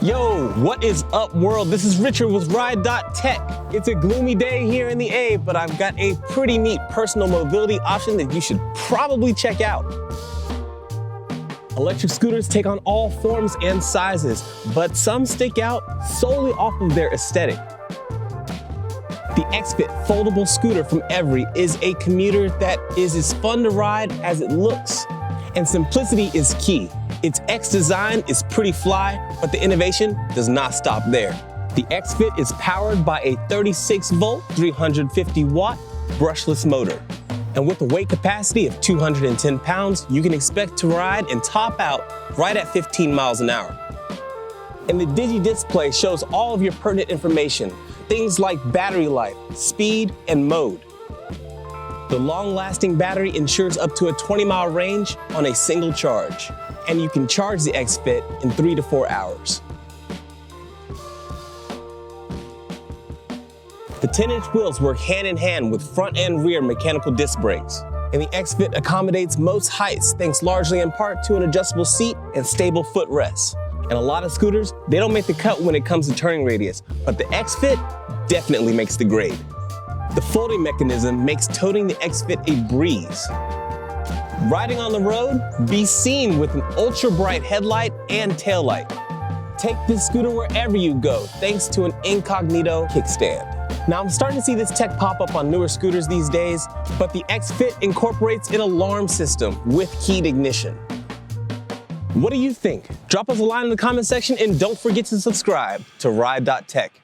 Yo, what is up, world? This is Richard with Ride.Tech. It's a gloomy day here in the A, but I've got a pretty neat personal mobility option that you should probably check out. Electric scooters take on all forms and sizes, but some stick out solely off of their aesthetic. The XFit foldable scooter from EVRY is a commuter that is as fun to ride as it looks, and simplicity is key. Its X design is pretty fly, but the innovation does not stop there. The XFit is powered by a 36-volt, 350-watt brushless motor. And with a weight capacity of 210 pounds, you can expect to ride and top out right at 15 miles an hour. And the digi-display shows all of your pertinent information, things like battery life, speed, and mode. The long-lasting battery ensures up to a 20-mile range on a single charge, and you can charge the XFit in 3 to 4 hours. The 10-inch wheels work hand in hand with front and rear mechanical disc brakes, and the XFit accommodates most heights thanks largely in part to an adjustable seat and stable footrest. And a lot of scooters, they don't make the cut when it comes to turning radius, but the XFit definitely makes the grade. The folding mechanism makes toting the XFit a breeze. Riding on the road, be seen with an ultra-bright headlight and taillight. Take this scooter wherever you go thanks to an incognito kickstand. Now, I'm starting to see this tech pop up on newer scooters these days, but the XFit incorporates an alarm system with keyed ignition. What do you think? Drop us a line in the comment section and don't forget to subscribe to Ride.Tech.